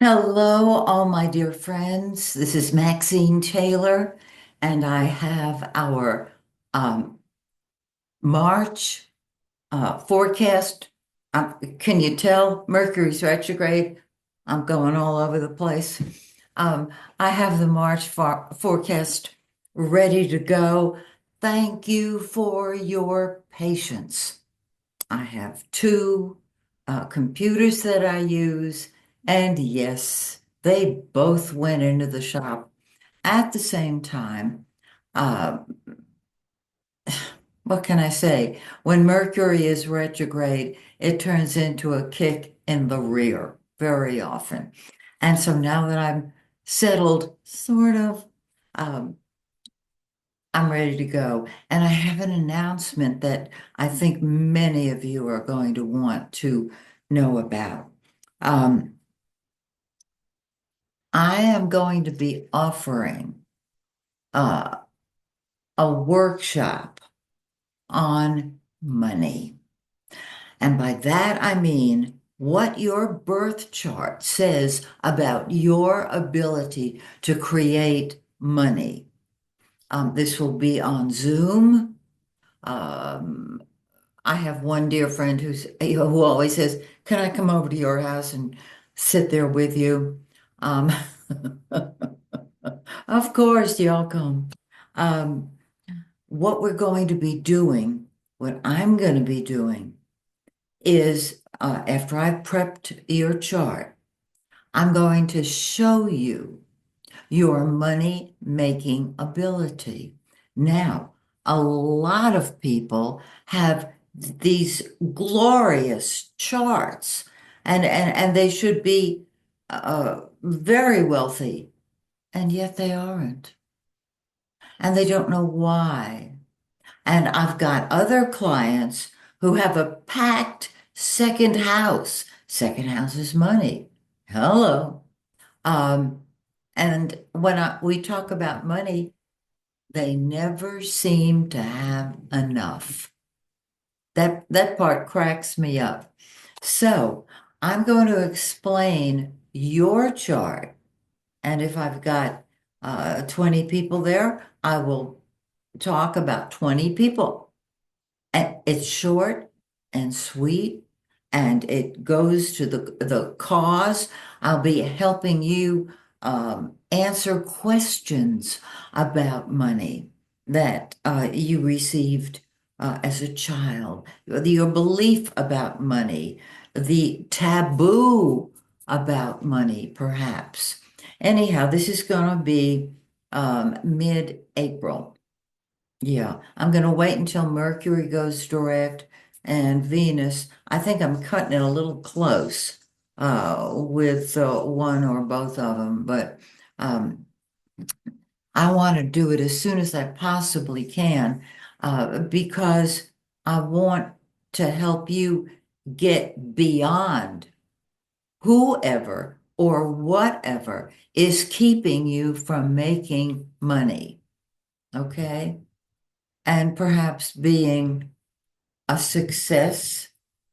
Hello, all my dear friends. This is Maxine Taylor, and I have our um, March forecast. Can you tell Mercury's retrograde? I'm going all over the place. Um, I have the March forecast ready to go. Thank you for your patience. I have two computers that I use, and yes, they both went into the shop at the same time. Uh, what can I say? When Mercury is retrograde, it turns into a kick in the rear very often. And so now that I'm settled, sort of, um, I'm ready to go. And I have an announcement that I think many of you are going to want to know about. Um, I am going to be offering uh, a workshop on money. And by that, I mean what your birth chart says about your ability to create money. This will be on Zoom. Um, I have one dear friend who always says, "Can I come over to your house and sit there with you?" Um, of course, y'all come. Um, what we're going to be doing, what I'm going to be doing, is after I've prepped your chart, I'm going to show you your money making ability. Now, a lot of people have these glorious charts and they should be very wealthy, and yet they aren't. And they don't know why. And I've got other clients who have a packed second house. Second house is money. Hello. Um, and when we talk about money, they never seem to have enough. That part cracks me up. So I'm going to explain your chart, and if I've got 20 people there, I will talk about 20 people. And it's short and sweet, and it goes to the cause. I'll be helping you answer questions about money that you received as a child, your belief about money, the taboo about money, perhaps. Anyhow, this is going to be mid-April. Yeah, I'm going to wait until Mercury goes direct and Venus. I think I'm cutting it a little close with one or both of them, but um, I want to do it as soon as I possibly can because I want to help you get beyond whoever or whatever is keeping you from making money. Okay? And perhaps being a success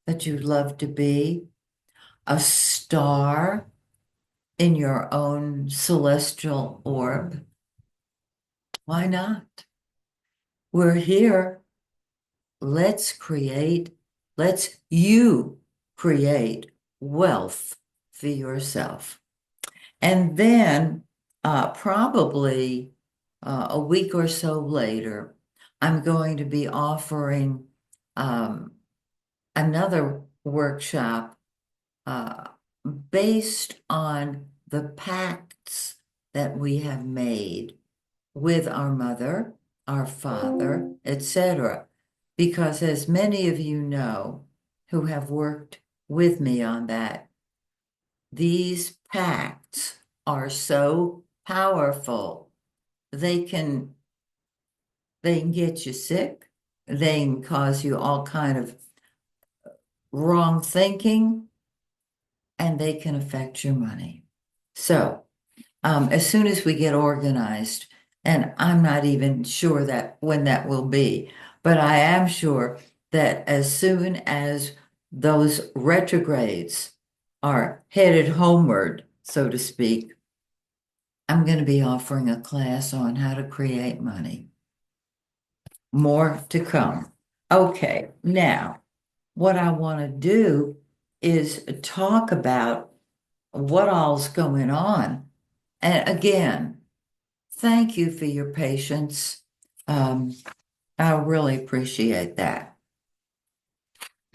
that you'd love to be, a star in your own celestial orb. Why not? We're here. Let's create, let's you create wealth for yourself. And then probably a week or so later, I'm going to be offering um, another workshop uh, based on the pacts that we have made with our mother, our father, etc. Because as many of you know who have worked with me on that, these pacts are so powerful. They can they can get you sick. They can cause you all kind of wrong thinking, and they can affect your money. So, as soon as we get organized, and I'm not even sure that when that will be, but I am sure that as soon as those retrogrades are headed homeward, so to speak. I'm going to be offering a class on how to create money. More to come. Okay, now what I want to do is talk about what all's going on. And again, thank you for your patience. Um, I really appreciate that.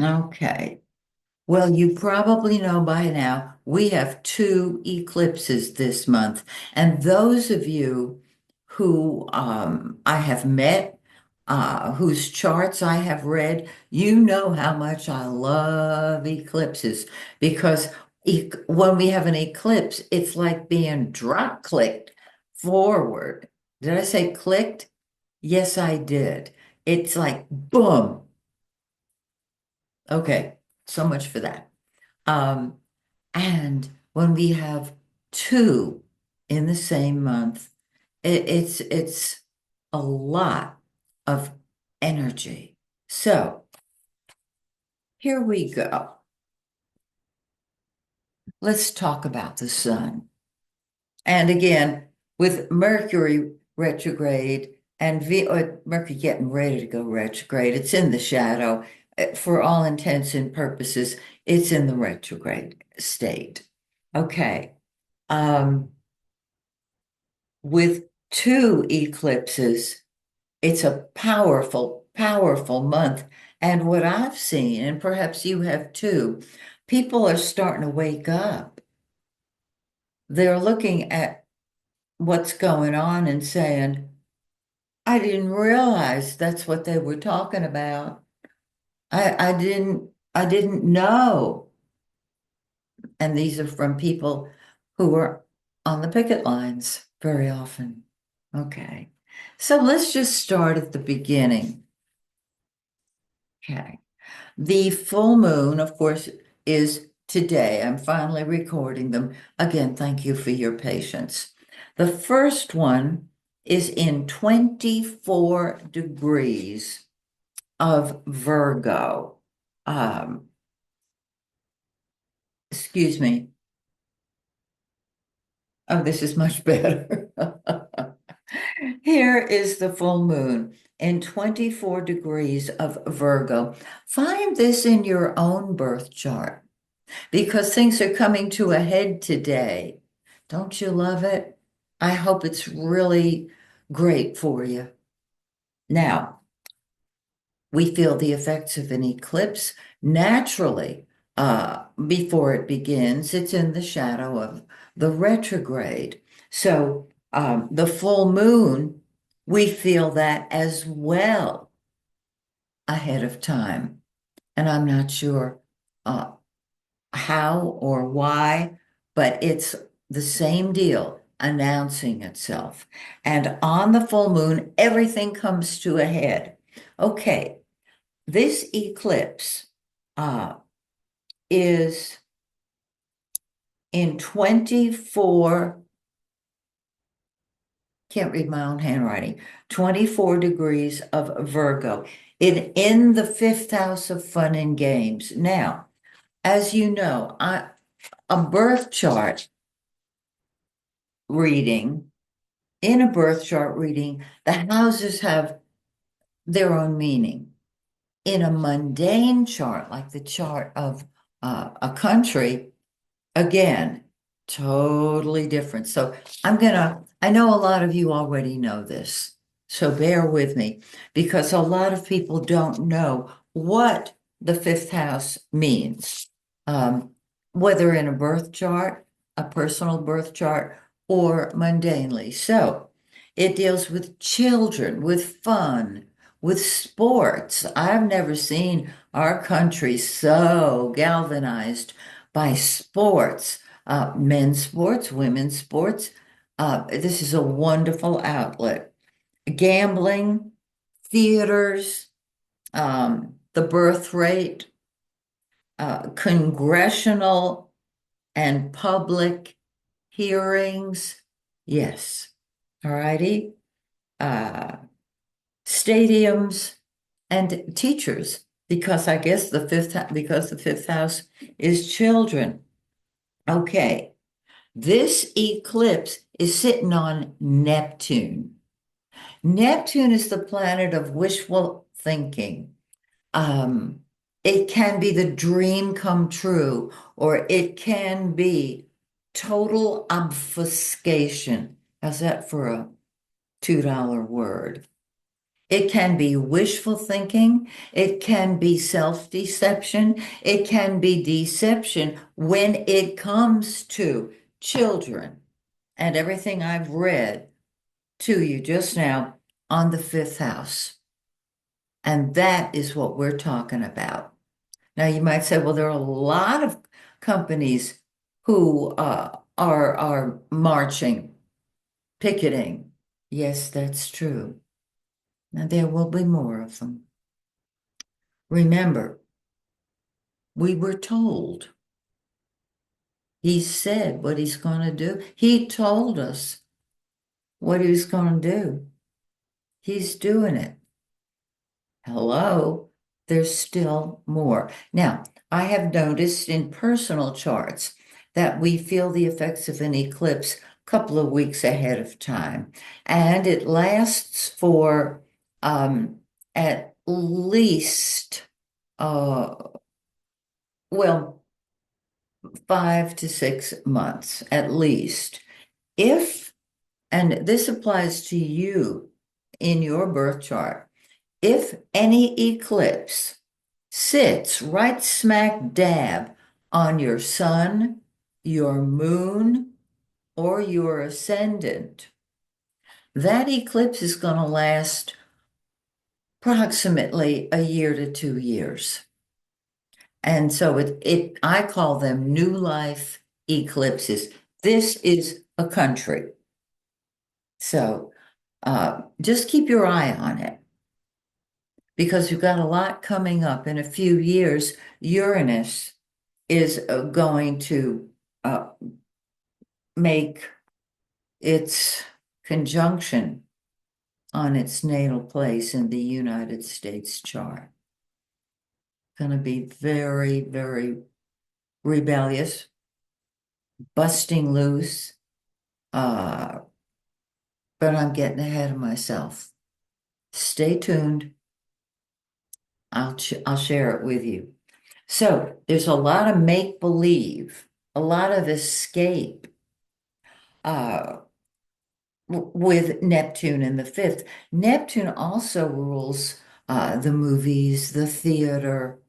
Okay. Well, you probably know by now, we have two eclipses this month. And those of you who I have met, whose charts I have read, you know how much I love eclipses because when we have an eclipse, it's like being drop clicked forward. Did I say clicked? Yes, I did. It's like boom. Okay, so much for that. Um, and when we have two in the same month, it's a lot of energy. So here we go. Let's talk about the sun. And again, with Mercury retrograde and Mercury getting ready to go retrograde, it's in the shadow. For all intents and purposes, it's in the retrograde state. Okay. Um, with two eclipses, it's a powerful, powerful month. And what I've seen, and perhaps you have too, people are starting to wake up. They're looking at what's going on and saying, I didn't realize that's what they were talking about. I didn't know. And these are from people who are on the picket lines very often. Okay. So let's just start at the beginning. Okay. The full moon, of course, is today. I'm finally recording them. Again, thank you for your patience. The first one is in 24 degrees of Virgo. Um, excuse me. Oh, this is much better. Here is the full moon in 24 degrees of Virgo. Find this in your own birth chart because things are coming to a head today. Don't you love it? I hope it's really great for you. Now, we feel the effects of an eclipse naturally before it begins. It's in the shadow of the retrograde. So the full moon, we feel that as well ahead of time. And I'm not sure uh, how or why, but it's the same deal announcing itself. And on the full moon, everything comes to a head. Okay, this eclipse uh, is in 24, can't read my own handwriting, 24 degrees of Virgo. In the fifth house of fun and games. Now, as you know, a birth chart reading, in a birth chart reading, the houses have their own meaning. In a mundane chart, like the chart of a country, again, totally different. So I know a lot of you already know this, so bear with me because a lot of people don't know what the fifth house means, um, whether in a birth chart, a personal birth chart, or mundanely. So it deals with children, with fun, with sports. I've never seen our country so galvanized by sports, men's sports, women's sports. This is a wonderful outlet. Gambling, theaters, the birth rate, congressional and public hearings. Yes. All righty. Uh, stadiums and teachers, because I guess because the fifth house is children. Okay. This eclipse is sitting on Neptune. Neptune is the planet of wishful thinking. Um, it can be the dream come true, or it can be total obfuscation. How's that for a $2 word? It can be wishful thinking. It can be self-deception. It can be deception when it comes to children and everything I've read to you just now on the fifth house. And that is what we're talking about. Now, you might say, well, there are a lot of companies who are marching, picketing. Yes, that's true. And there will be more of them. Remember, we were told. He said what he's going to do. He told us what he was going to do. He's doing it. Hello, there's still more. Now, I have noticed in personal charts that we feel the effects of an eclipse a couple of weeks ahead of time, and it lasts for at least, uh, well, 5 to 6 months at least. If, and this applies to you in your birth chart, if any eclipse sits right smack dab on your sun, your moon, or your ascendant, that eclipse is going to last approximately a year to 2 years. And so I call them new life eclipses. This is a country. So just keep your eye on it because you've got a lot coming up in a few years. Uranus is going to uh, make its conjunction on its natal place in the United States chart. Going to be very, very rebellious, busting loose. But I'm getting ahead of myself. Stay tuned. I'll share it with you. So there's a lot of make believe, a lot of escape uh, with Neptune in the fifth. Neptune also rules the movies, the theater,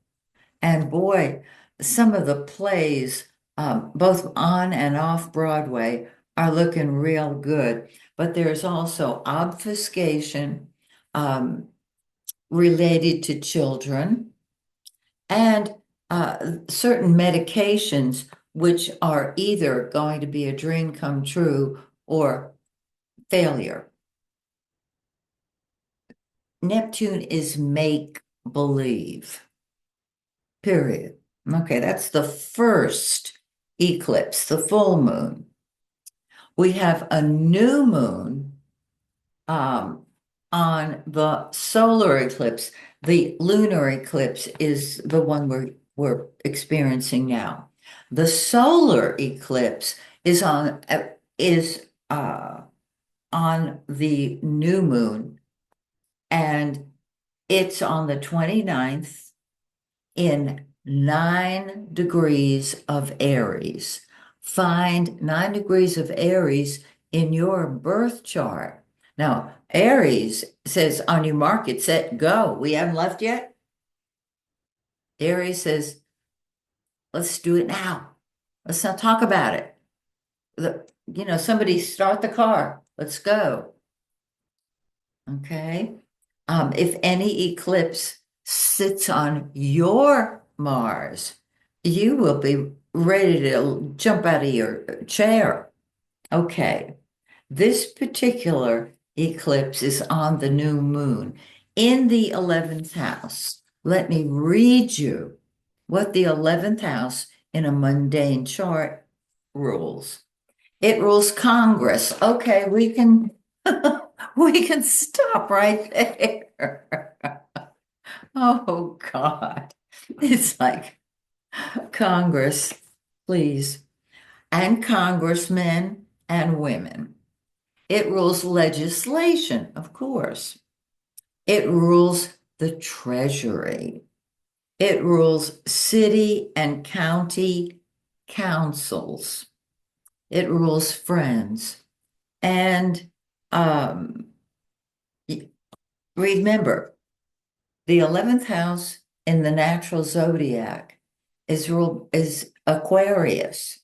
and boy, some of the plays, both on and off Broadway, are looking real good. But there's also obfuscation related to children and certain medications, which are either going to be a dream come true or failure. Neptune is make believe, period. Okay, that's the first eclipse, the full moon. We have a new moon um, on the solar eclipse. The lunar eclipse is the one we're experiencing now. The solar eclipse is on the new moon, and it's on the 29th in 9 degrees of Aries. Find 9 degrees of Aries in your birth chart. Now, Aries says on your mark, get set, go. We haven't left yet. Aries says, let's do it now. Let's not talk about it. Somebody start the car. Let's go. Okay. If any eclipse sits on your Mars, you will be ready to jump out of your chair. Okay. This particular eclipse is on the new moon in the 11th house. Let me read you what the 11th house in a mundane chart rules. It rules Congress. Okay, we can we can stop right there. Oh God. It's like Congress, please. and congressmen and women. It rules legislation, of course. It rules the treasury. It rules city and county councils. It rules friends. And um, remember, the 11th house in the natural zodiac is Aquarius.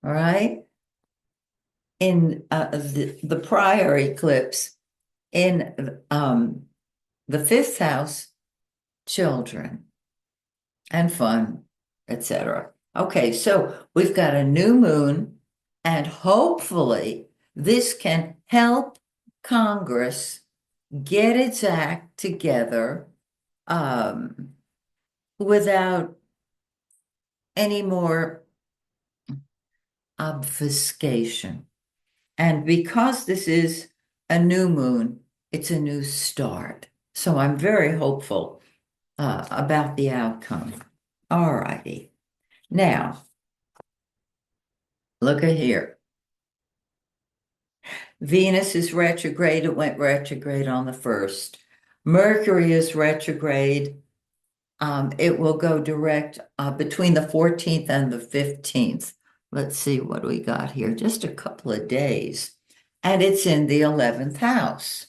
All right. In the prior eclipse in the fifth house, children and fun, etc. Okay, so we've got a new moon, and hopefully this can help Congress get its act together um, without any more obfuscation. And because this is a new moon, it's a new start. So I'm very hopeful about the outcome. All righty. Now, look at here. Venus is retrograde. It went retrograde on the 1st. Mercury is retrograde. It will go direct between the 14th and the 15th. Let's see what we got here. Just a couple of days. And it's in the 11th house.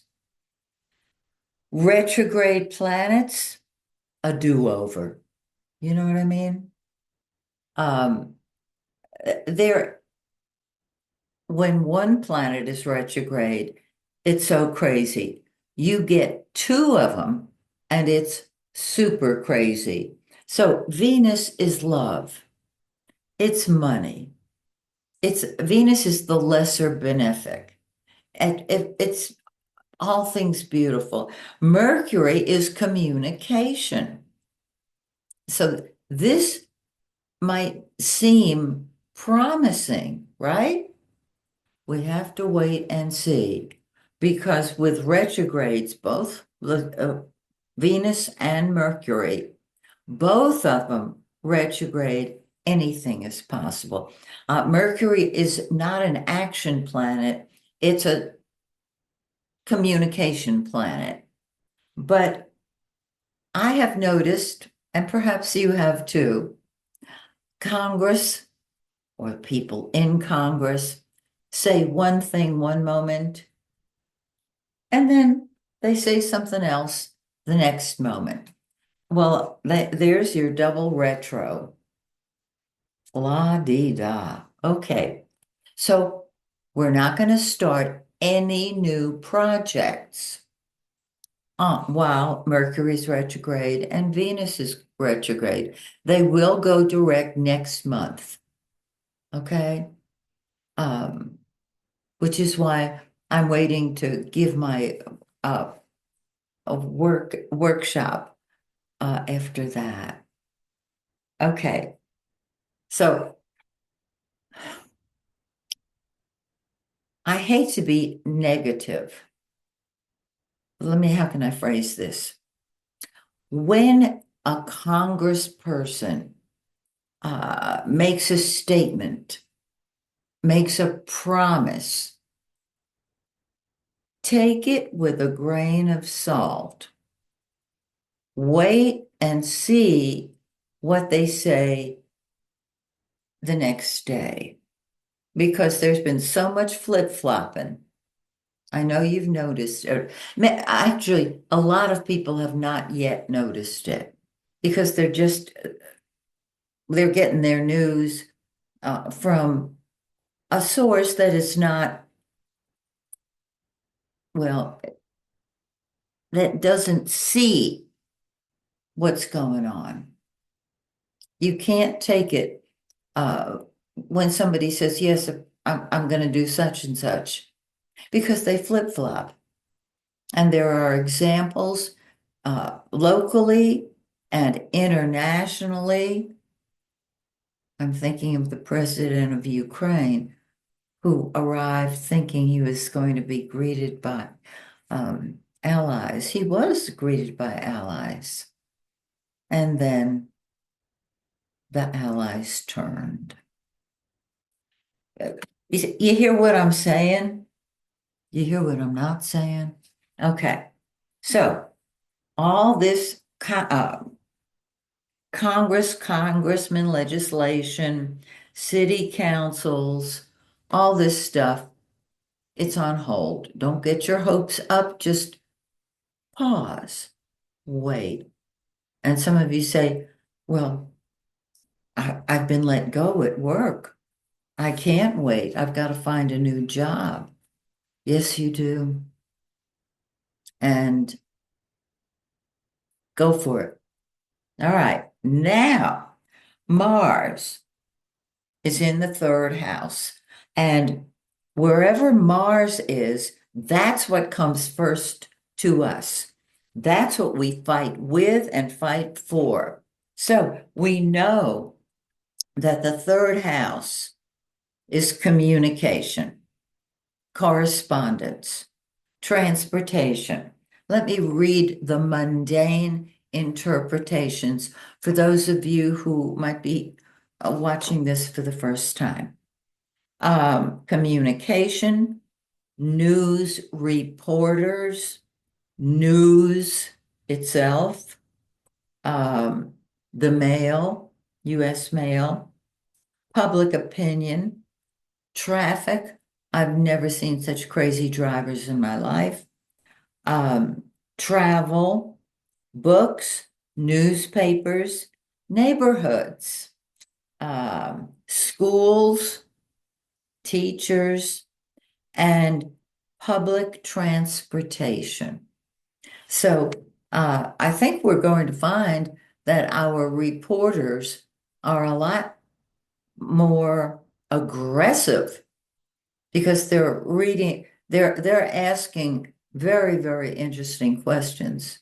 Retrograde planets, a do-over. You know what I mean? Um, there, when one planet is retrograde, it's so crazy. You get two of them, and it's super crazy. So Venus is love. It's money. It's Venus is the lesser benefic. And it's all things beautiful. Mercury is communication. So this might seem promising, right? We have to wait and see because with retrogrades, both Venus and Mercury, both of them retrograde, anything is possible. Mercury is not an action planet, it's a communication planet. But I have noticed, and perhaps you have too, Congress or people in Congress say one thing one moment, and then they say something else the next moment. Well, there's your double retro. La dee da. Okay. So we're not going to start any new projects while Mercury's retrograde and Venus is retrograde. They will go direct next month. Okay. Um, which is why I'm waiting to give my a workshop after that. Okay. So I hate to be negative. How can I phrase this? When a congressperson makes a statement, makes a promise, take it with a grain of salt. Wait and see what they say the next day because there's been so much flip-flopping. I know you've noticed it. Actually, a lot of people have not yet noticed it because they're getting their news from a source that is not, well, that doesn't see what's going on. You can't take it when somebody says, yes, I'm going to do such and such, because they flip-flop. And there are examples locally and internationally. I'm thinking of the president of Ukraine who arrived thinking he was going to be greeted by allies. He was greeted by allies. And then the allies turned. You hear what I'm saying? You hear what I'm not saying? Okay. So all this congressman legislation, city councils, all this stuff, it's on hold. Don't get your hopes up. Just pause, wait. And some of you say, well, I've been let go at work. I can't wait. I've got to find a new job. Yes, you do. And go for it. All right. Now, Mars is in the third house. And wherever Mars is, that's what comes first to us. That's what we fight with and fight for. So we know that the third house is communication, correspondence, transportation. Let me read the mundane interpretations for those of you who might be watching this for the first time. Communication, news reporters, news itself, um, the mail, US mail, public opinion, traffic. I've never seen such crazy drivers in my life. Um, Travel, books, newspapers, neighborhoods, schools, teachers, and public transportation. So I think we're going to find that our reporters are a lot more aggressive because they're asking very, very interesting questions,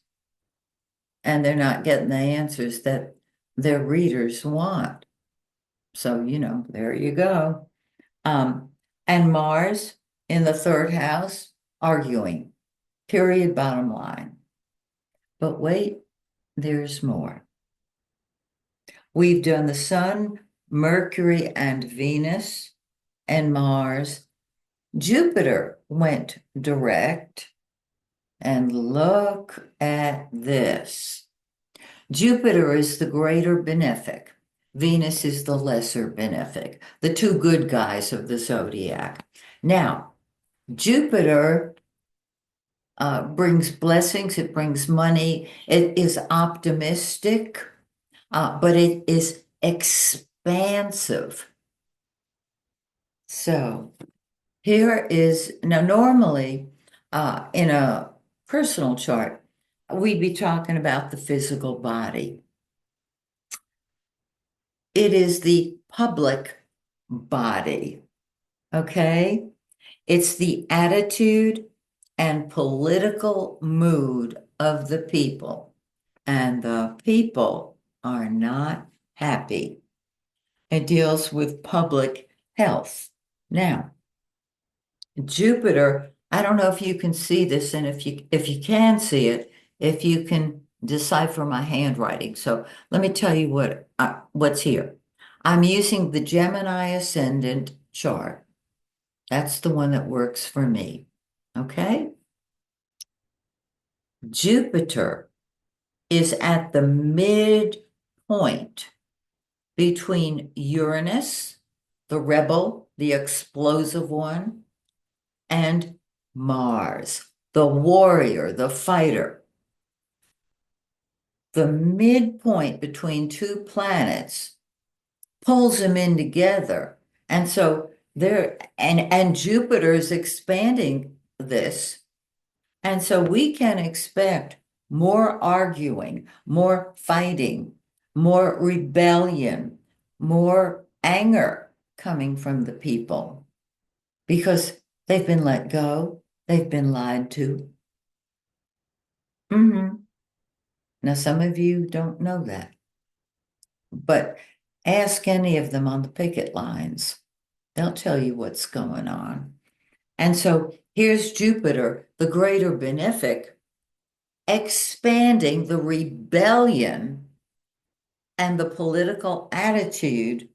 and they're not getting the answers that their readers want. So, there you go. Um, and Mars in the third house, arguing, period, bottom line. But wait, there's more. We've done the Sun, Mercury, and Venus, and Mars. Jupiter went direct. And look at this. Jupiter is the greater benefic. Venus is the lesser benefic, the two good guys of the zodiac. Now, Jupiter brings blessings, it brings money, it is optimistic, but it is expansive. So here is now normally in a personal chart, we'd be talking about the physical body. It is the public body, okay? It's the attitude and political mood of the people, and the people are not happy. It deals with public health. Now, Jupiter, I don't know if you can see this, and if you can see it, if you can decipher my handwriting. So let me tell you what's here. I'm using the Gemini Ascendant chart. That's the one that works for me. Okay? Jupiter is at the midpoint between Uranus, the rebel, the explosive one, and Mars, the warrior, the fighter. The midpoint between two planets pulls them in together. And so and Jupiter is expanding this. And so we can expect more arguing, more fighting, more rebellion, more anger coming from the people because they've been let go, they've been lied to. Now, some of you don't know that, but ask any of them on the picket lines. They'll tell you what's going on. And so here's Jupiter, the greater benefic, expanding the rebellion and the political attitude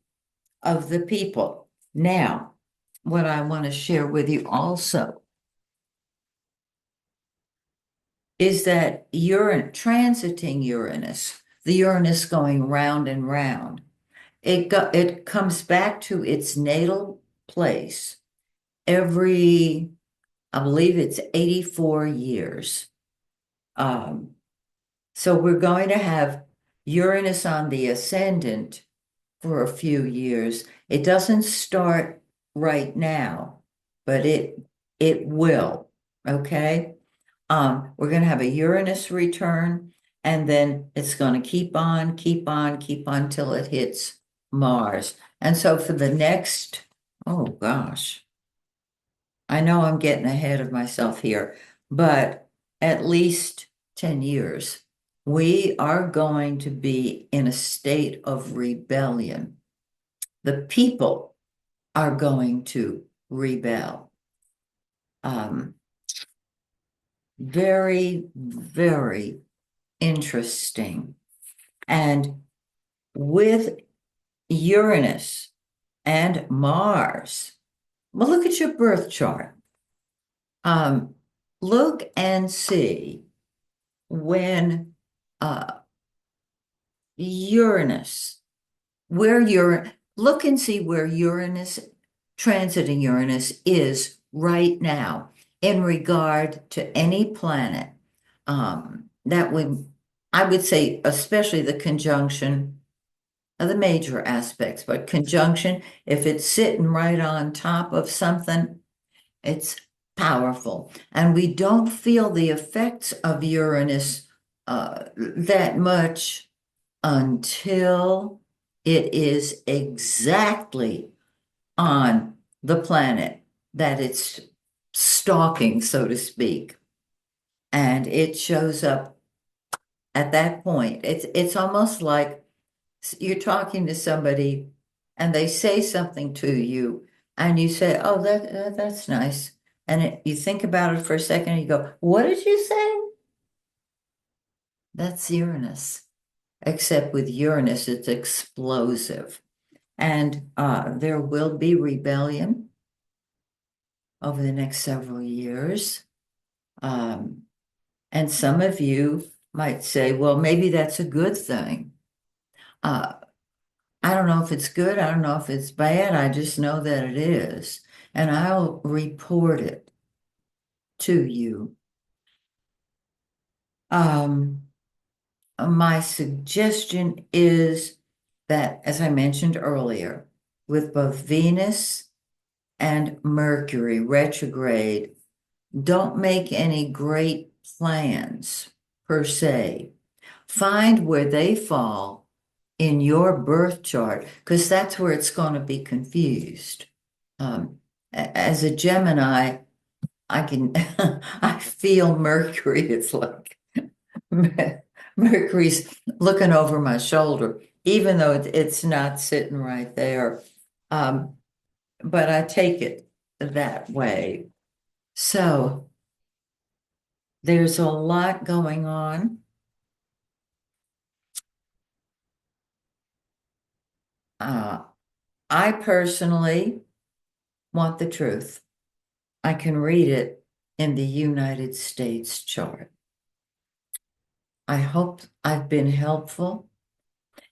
of the people. Now, what I want to share with you also is that transiting Uranus, the Uranus going round and round, it comes back to its natal place every, I believe it's 84 years. Um, so we're going to have Uranus on the ascendant for a few years. It doesn't start right now, but it will. Okay. We're going to have a Uranus return, and then it's going to keep on, keep on, keep on till it hits Mars. And so for the next, oh gosh, I know I'm getting ahead of myself here, but at least 10 years, we are going to be in a state of rebellion. The people are going to rebel. Um, very, very interesting. And with Uranus and Mars, well, look at your birth chart. Um, Look and see when uh, Uranus, look and see where Uranus, transiting Uranus is right now in regard to any planet. That would, I would say, especially the conjunction of the major aspects, but conjunction, if it's sitting right on top of something, it's powerful. And we don't feel the effects of Uranus that much until it is exactly on the planet that it's stalking, so to speak. And it shows up at that point. It's almost like you're talking to somebody and they say something to you and you say, "Oh, that's nice." And you think about it for a second and you go, "What did you say?" That's Uranus. Except with Uranus, it's explosive. And there will be rebellion over the next several years. Um, and some of you might say, well, maybe that's a good thing. Uh, I don't know if it's good. I don't know if it's bad. I just know that it is. And I'll report it to you. Um, my suggestion is that, as I mentioned earlier, with both Venus and Mercury retrograde, don't make any great plans per se. Find where they fall in your birth chart, because that's where it's going to be confused. As a Gemini, I can I feel Mercury. It's like Mercury's looking over my shoulder, even though it's not sitting right there. Um, but I take it that way. So there's a lot going on. Uh, I personally want the truth. I can read it in the United States chart. I hope I've been helpful.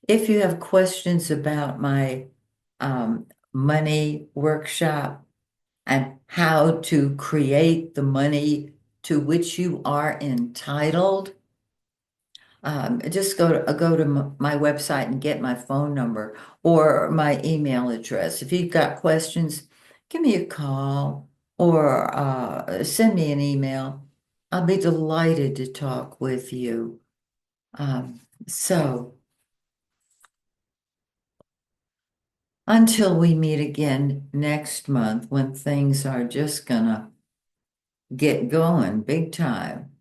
If you have questions about my money workshop and how to create the money to which you are entitled, just go to my website and get my phone number or my email address. If you've got questions, give me a call or send me an email. I'll be delighted to talk with you. So until we meet again next month when things are just gonna get going big time,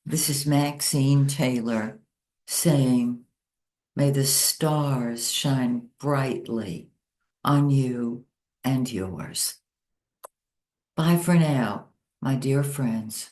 this is Maxine Taylor saying, may the stars shine brightly on you and yours. Bye for now, my dear friends.